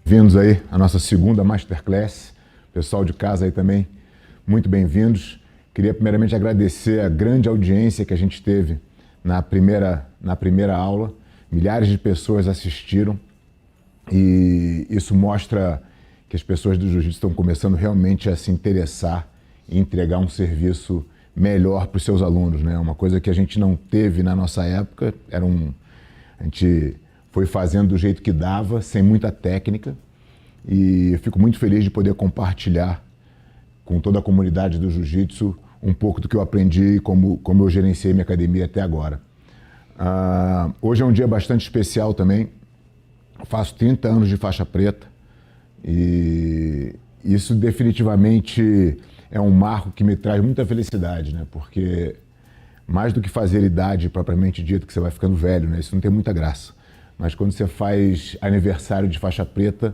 Bem-vindos aí à nossa segunda Masterclass. Pessoal de casa aí também, muito bem-vindos. Queria primeiramente agradecer a grande audiência que a gente teve na primeira aula. Milhares de pessoas assistiram e isso mostra que as pessoas do Jiu-Jitsu estão começando realmente a se interessar em entregar um serviço melhor para os seus alunos, né? Uma coisa que a gente não teve na nossa época, a gente foi fazendo do jeito que dava, sem muita técnica, e eu fico muito feliz de poder compartilhar com toda a comunidade do Jiu-Jitsu um pouco do que eu aprendi e como eu gerenciei minha academia até agora. Hoje é um dia bastante especial também. Eu faço 30 anos de faixa preta e isso definitivamente é um marco que me traz muita felicidade, né? Porque mais do que fazer idade propriamente dito, que você vai ficando velho, né? Isso não tem muita graça. Mas quando você faz aniversário de faixa preta,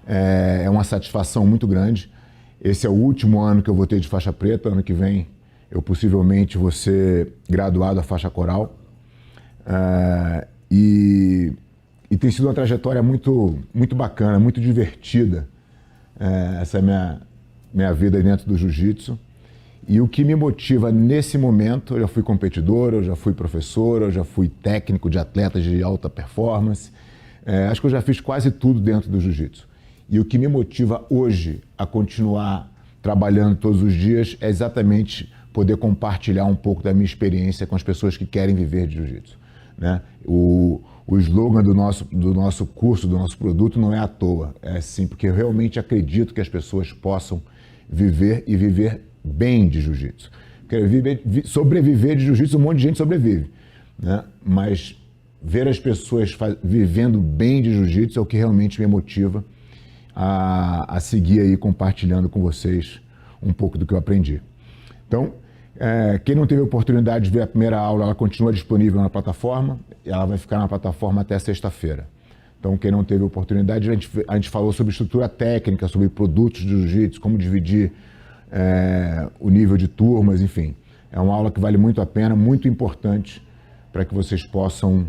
é uma satisfação muito grande. Esse é o último ano que eu vou ter de faixa preta. Ano que vem eu possivelmente vou ser graduado a faixa coral. E tem sido uma trajetória muito bacana, muito divertida. Essa é a minha vida dentro do jiu-jitsu. E o que me motiva nesse momento, eu já fui competidor, eu já fui professor, eu já fui técnico de atletas de alta performance. Acho que eu já fiz quase tudo dentro do jiu-jitsu. E o que me motiva hoje a continuar trabalhando todos os dias é exatamente poder compartilhar um pouco da minha experiência com as pessoas que querem viver de jiu-jitsu, né? O slogan do nosso curso, do nosso produto não é à toa. É sim porque eu realmente acredito que as pessoas possam viver e viver bem de jiu-jitsu. Sobreviver de jiu-jitsu, um monte de gente sobrevive, né? Mas ver as pessoas vivendo bem de jiu-jitsu é o que realmente me motiva a seguir aí compartilhando com vocês um pouco do que eu aprendi. Então, quem não teve a oportunidade de ver a primeira aula, ela continua disponível na plataforma, e ela vai ficar na plataforma até sexta-feira. Então, quem não teve a oportunidade, a gente falou sobre estrutura técnica, sobre produtos de jiu-jitsu, como dividir o nível de turmas, enfim. É uma aula que vale muito a pena, muito importante para que vocês possam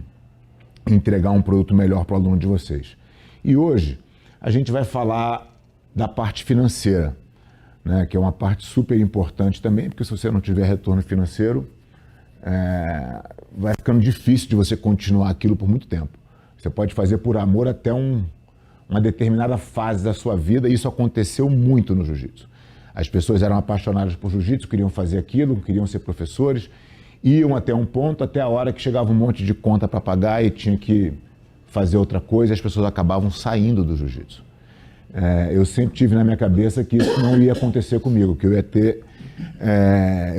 entregar um produto melhor para o aluno de vocês. E hoje a gente vai falar da parte financeira, né, que é uma parte super importante também, porque se você não tiver retorno financeiro, vai ficando difícil de você continuar aquilo por muito tempo. Você pode fazer por amor até uma determinada fase da sua vida, e isso aconteceu muito no jiu-jitsu. As pessoas eram apaixonadas por jiu-jitsu, queriam fazer aquilo, queriam ser professores, iam até um ponto, até a hora que chegava um monte de conta para pagar e tinha que fazer outra coisa, e as pessoas acabavam saindo do jiu-jitsu. Eu sempre tive na minha cabeça que isso não ia acontecer comigo, que eu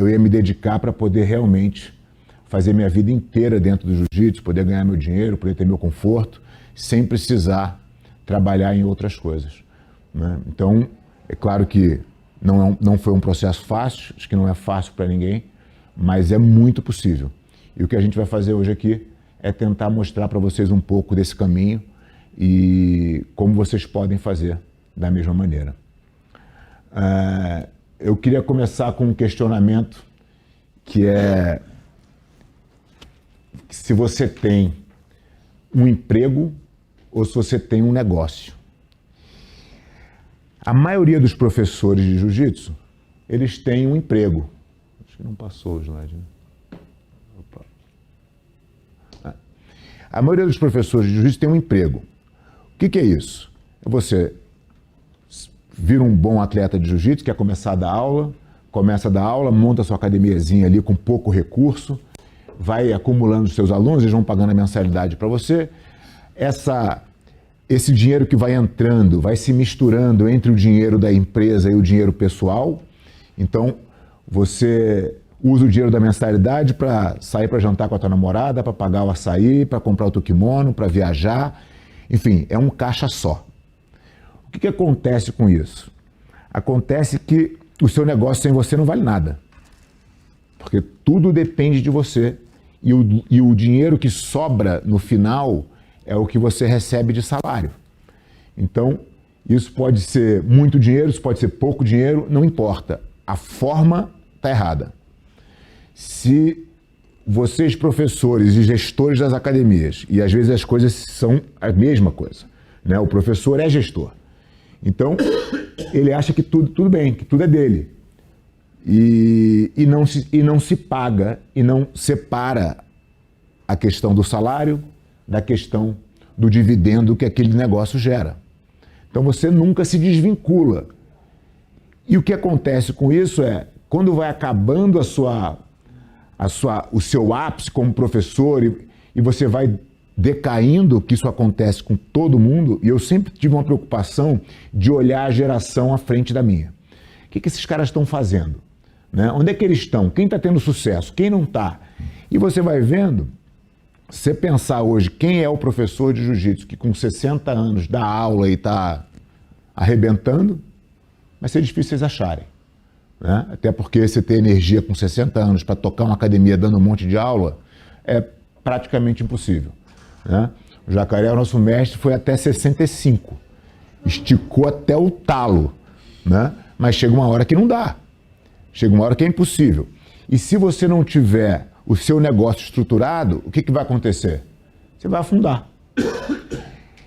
ia me dedicar para poder realmente fazer minha vida inteira dentro do jiu-jitsu, poder ganhar meu dinheiro, poder ter meu conforto, sem precisar trabalhar em outras coisas, né? Então, é claro que não foi um processo fácil, acho que não é fácil para ninguém, mas é muito possível. E o que a gente vai fazer hoje aqui é tentar mostrar para vocês um pouco desse caminho e como vocês podem fazer da mesma maneira. Eu queria começar com um questionamento que é se você tem um emprego ou se você tem um negócio. A maioria dos professores de jiu-jitsu, eles têm um emprego. Acho que não passou o slide, né? Opa. A maioria dos professores de jiu-jitsu tem um emprego. O que é isso? Você vira um bom atleta de jiu-jitsu, quer começar a dar aula, começa a dar aula, monta sua academiazinha ali com pouco recurso, vai acumulando os seus alunos, eles vão pagando a mensalidade para você. Esse dinheiro que vai entrando, vai se misturando entre o dinheiro da empresa e o dinheiro pessoal. Então, você usa o dinheiro da mensalidade para sair para jantar com a tua namorada, para pagar o açaí, para comprar o teu kimono, para viajar. Enfim, é um caixa só. O que acontece com isso? Acontece que o seu negócio sem você não vale nada. Porque tudo depende de você. E o dinheiro que sobra no final é o que você recebe de salário. Então, isso pode ser muito dinheiro, isso pode ser pouco dinheiro, não importa. A forma está errada. Se vocês, professores e gestores das academias, e às vezes as coisas são a mesma coisa, né? O professor é gestor. Então, ele acha que tudo bem, que tudo é dele. E não se paga e não separa a questão do salário da questão do dividendo que aquele negócio gera. Então você nunca se desvincula. E o que acontece com isso é, quando vai acabando o seu ápice como professor e você vai decaindo, que isso acontece com todo mundo, e eu sempre tive uma preocupação de olhar a geração à frente da minha. O que esses caras estão fazendo? Né? Onde é que eles estão? Quem está tendo sucesso? Quem não está? E você vai vendo, você pensar hoje quem é o professor de jiu-jitsu que com 60 anos dá aula e está arrebentando, vai ser difícil vocês acharem. Né? Até porque você ter energia com 60 anos para tocar uma academia dando um monte de aula é praticamente impossível. Né? O Jacaré, o nosso mestre, foi até 65. Esticou até o talo. Né? Mas chega uma hora que não dá. Chega uma hora que é impossível. E se você não tiver o seu negócio estruturado, o que vai acontecer? Você vai afundar.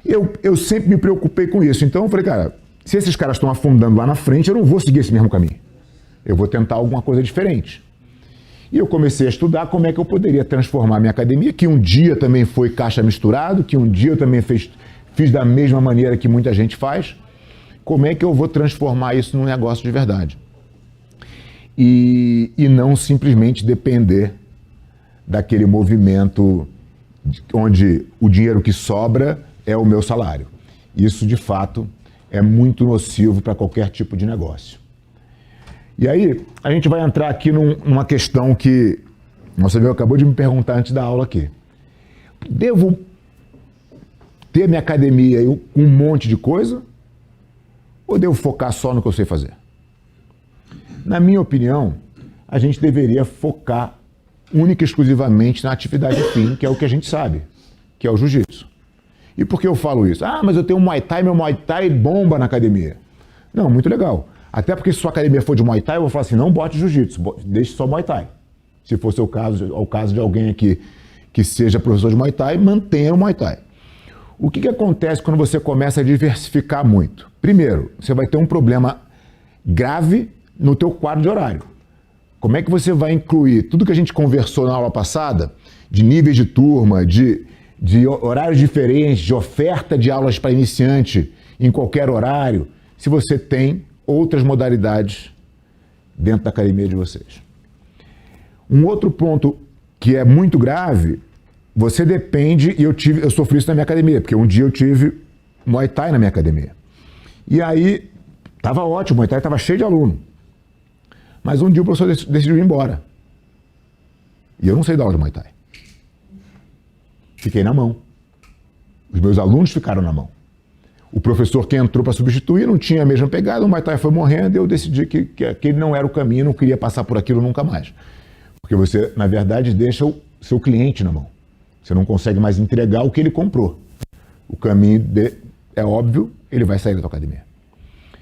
Eu sempre me preocupei com isso. Então eu falei, cara, se esses caras estão afundando lá na frente, eu não vou seguir esse mesmo caminho. Eu vou tentar alguma coisa diferente. E eu comecei a estudar como é que eu poderia transformar minha academia, que um dia também foi caixa misturado, que um dia eu também fiz da mesma maneira que muita gente faz. Como é que eu vou transformar isso num negócio de verdade? E não simplesmente depender daquele movimento onde o dinheiro que sobra é o meu salário. Isso, de fato, é muito nocivo para qualquer tipo de negócio. E aí, a gente vai entrar aqui numa questão que você acabou de me perguntar antes da aula aqui. Devo ter minha academia com um monte de coisa? Ou devo focar só no que eu sei fazer? Na minha opinião, a gente deveria focar única e exclusivamente na atividade fim, que é o que a gente sabe, que é o jiu-jitsu. E por que eu falo isso? Ah, mas eu tenho um Muay Thai, meu Muay Thai bomba na academia. Não, muito legal. Até porque se sua academia for de Muay Thai, eu vou falar assim, não bote jiu-jitsu, deixe só Muay Thai. Se for o caso de alguém aqui que seja professor de Muay Thai, mantenha o Muay Thai. O que acontece quando você começa a diversificar muito? Primeiro, você vai ter um problema grave no teu quadro de horário. Como é que você vai incluir tudo que a gente conversou na aula passada, de níveis de turma, de horários diferentes, de oferta de aulas para iniciante em qualquer horário, se você tem outras modalidades dentro da academia de vocês? Um outro ponto que é muito grave, você depende, e eu sofri isso na minha academia, porque um dia eu tive Muay Thai na minha academia. E aí, estava ótimo, o Muay Thai estava cheio de aluno. Mas um dia o professor decidiu ir embora. E eu não sei dar aula de Muay Thai. Fiquei na mão. Os meus alunos ficaram na mão. O professor que entrou para substituir não tinha a mesma pegada, o Muay Thai foi morrendo e eu decidi que aquele não era o caminho, não queria passar por aquilo nunca mais. Porque você, na verdade, deixa o seu cliente na mão. Você não consegue mais entregar o que ele comprou. O caminho é óbvio, ele vai sair da tua academia.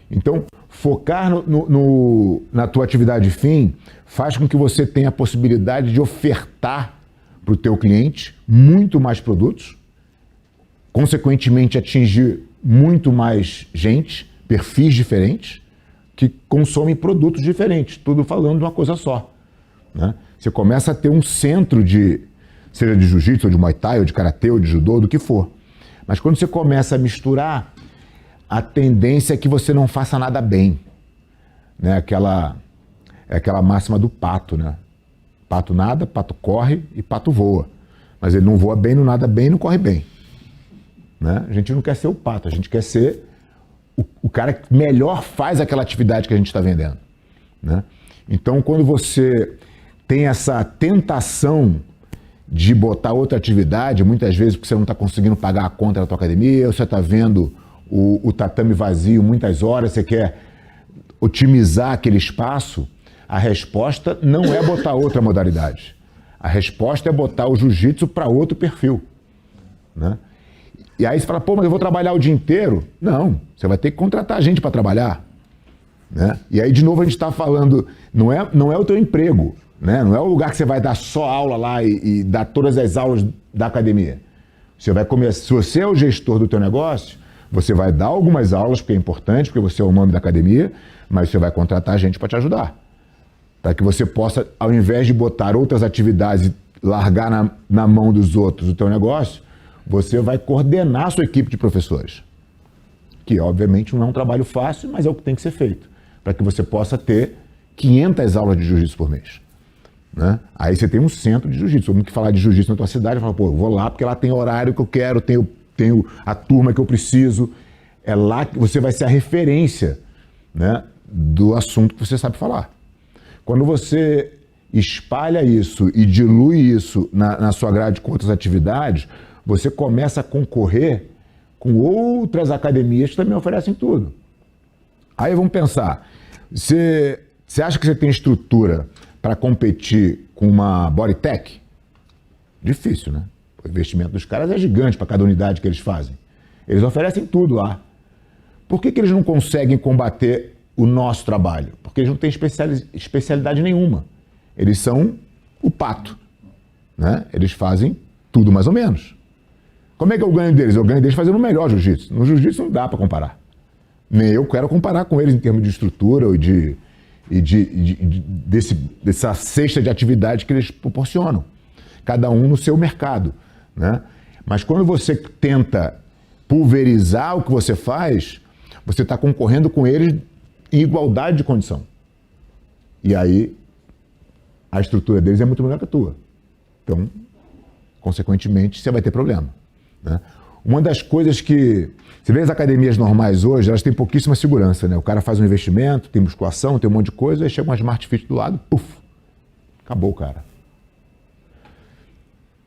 Então, focar na tua atividade fim faz com que você tenha a possibilidade de ofertar para o teu cliente muito mais produtos, consequentemente atingir muito mais gente, perfis diferentes, que consomem produtos diferentes, tudo falando de uma coisa só. Né? Você começa a ter um centro seja de jiu-jitsu, ou de Muay Thai, ou de karatê, ou de judô, do que for. Mas quando você começa a misturar, a tendência é que você não faça nada bem. Né? Aquela máxima do pato, né? Pato nada, pato corre e pato voa. Mas ele não voa bem, não nada bem, não corre bem. Né? A gente não quer ser o pato, a gente quer ser o cara que melhor faz aquela atividade que a gente está vendendo. Né? Então, quando você tem essa tentação de botar outra atividade, muitas vezes porque você não está conseguindo pagar a conta da tua academia, ou você está vendo o tatame vazio muitas horas, você quer otimizar aquele espaço, a resposta não é botar outra modalidade. A resposta é botar o jiu-jitsu para outro perfil. Né? E aí você fala, pô, mas eu vou trabalhar o dia inteiro? Não, você vai ter que contratar gente para trabalhar. Né? E aí, de novo, a gente está falando, não é o teu emprego, né? Não é o lugar que você vai dar só aula lá e dar todas as aulas da academia. Você vai começar, se você é o gestor do teu negócio, Você vai dar algumas aulas, porque é importante, porque você é o nome da academia, mas você vai contratar gente para te ajudar. Para que você possa, ao invés de botar outras atividades e largar na mão dos outros o teu negócio, você vai coordenar a sua equipe de professores. Que, obviamente, não é um trabalho fácil, mas é o que tem que ser feito. Para que você possa ter 500 aulas de jiu-jitsu por mês. Né? Aí você tem um centro de jiu-jitsu. Todo mundo que falar de jiu-jitsu na tua cidade, fala, pô, eu vou lá porque lá tem o horário que eu quero, tenho a turma que eu preciso. É lá que você vai ser a referência, né, do assunto que você sabe falar. Quando você espalha isso e dilui isso na sua grade com outras atividades, você começa a concorrer com outras academias que também oferecem tudo. Aí vamos pensar, você acha que você tem estrutura para competir com uma Bodytech? Difícil, né? O investimento dos caras é gigante para cada unidade que eles fazem. Eles oferecem tudo lá. Por que eles não conseguem combater o nosso trabalho? Porque eles não têm especialidade nenhuma. Eles são o pato, né? Eles fazem tudo mais ou menos. Como é que eu ganho deles? Eu ganho deles fazendo o melhor jiu-jitsu. No jiu-jitsu não dá para comparar. Nem eu quero comparar com eles em termos de estrutura dessa cesta de atividade que eles proporcionam. Cada um no seu mercado, né? Mas quando você tenta pulverizar o que você faz, você está concorrendo com eles em igualdade de condição. E aí, a estrutura deles é muito melhor que a tua. Então, consequentemente, você vai ter problema, né? Uma das coisas que... Você vê as academias normais hoje, elas têm pouquíssima segurança, né? O cara faz um investimento, tem musculação, tem um monte de coisa, aí chega uma Smart Fit do lado, puf, acabou o cara.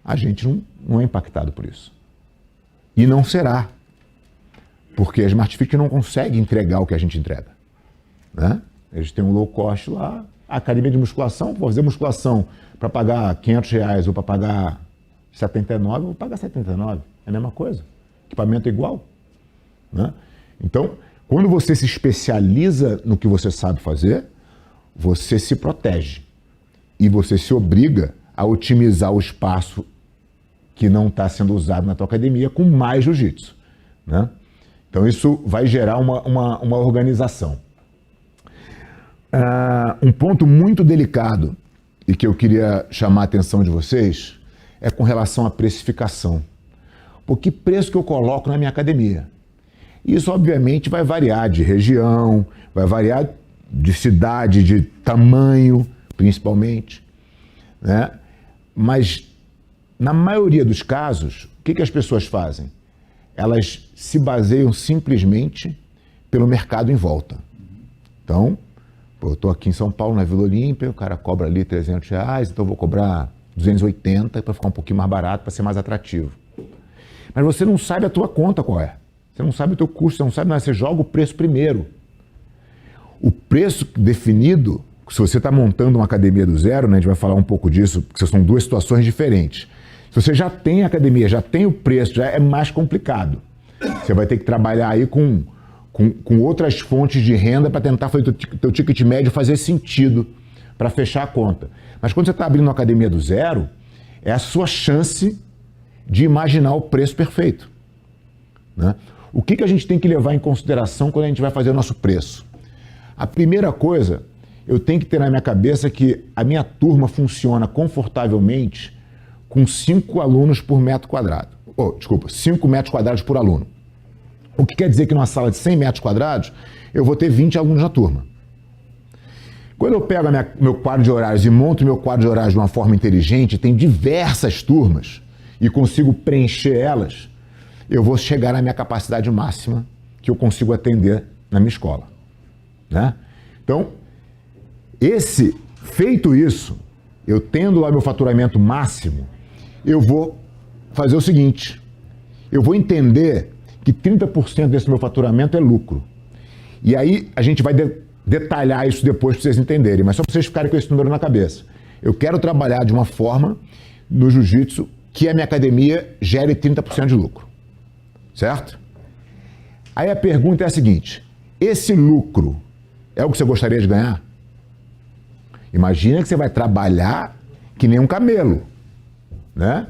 A gente não é impactado por isso. E não será. Porque a Smart Fit não consegue entregar o que a gente entrega, né? Eles têm um low cost lá, a academia de musculação, vou fazer musculação para pagar R$500 ou para pagar 79, eu vou pagar 79. É a mesma coisa. Equipamento é igual, né? Então, quando você se especializa no que você sabe fazer, você se protege. E você se obriga a otimizar o espaço que não está sendo usado na tua academia com mais jiu-jitsu, né? Então, isso vai gerar uma organização. Um ponto muito delicado e que eu queria chamar a atenção de vocês é com relação à precificação. Por que preço que eu coloco na minha academia? Isso, obviamente, vai variar de região, vai variar de cidade, de tamanho, principalmente, né? Mas, na maioria dos casos, o que as pessoas fazem? Elas se baseiam simplesmente pelo mercado em volta. Então, eu estou aqui em São Paulo, na Vila Olímpia, o cara cobra ali R$300, então eu vou cobrar 280 para ficar um pouquinho mais barato, para ser mais atrativo. Mas você não sabe a tua conta qual é. Você não sabe o teu custo, você não sabe nada, você joga o preço primeiro. O preço definido, se você está montando uma academia do zero, né, a gente vai falar um pouco disso, porque são duas situações diferentes. Se você já tem academia, já tem o preço, já é mais complicado. Você vai ter que trabalhar aí com outras fontes de renda para tentar fazer o teu ticket médio fazer sentido para fechar a conta. Mas quando você está abrindo uma academia do zero, é a sua chance de imaginar o preço perfeito, né? O que a gente tem que levar em consideração quando a gente vai fazer o nosso preço? A primeira coisa, eu tenho que ter na minha cabeça que a minha turma funciona confortavelmente com 5 alunos por metro quadrado. 5 metros quadrados por aluno. O que quer dizer que numa sala de 100 metros quadrados, eu vou ter 20 alunos na turma. Quando eu pego meu quadro de horários e monto meu quadro de horários de uma forma inteligente, tem diversas turmas e consigo preencher elas, eu vou chegar na minha capacidade máxima que eu consigo atender na minha escola, né? Então, feito isso, eu tendo lá meu faturamento máximo, eu vou fazer o seguinte, eu vou entender que 30% desse meu faturamento é lucro. E aí a gente vai detalhar isso depois para vocês entenderem, mas só para vocês ficarem com esse número na cabeça. Eu quero trabalhar de uma forma no jiu-jitsu que a minha academia gere 30% de lucro, certo? Aí a pergunta é a seguinte, esse lucro é o que você gostaria de ganhar? Imagina que você vai trabalhar que nem um camelo, né?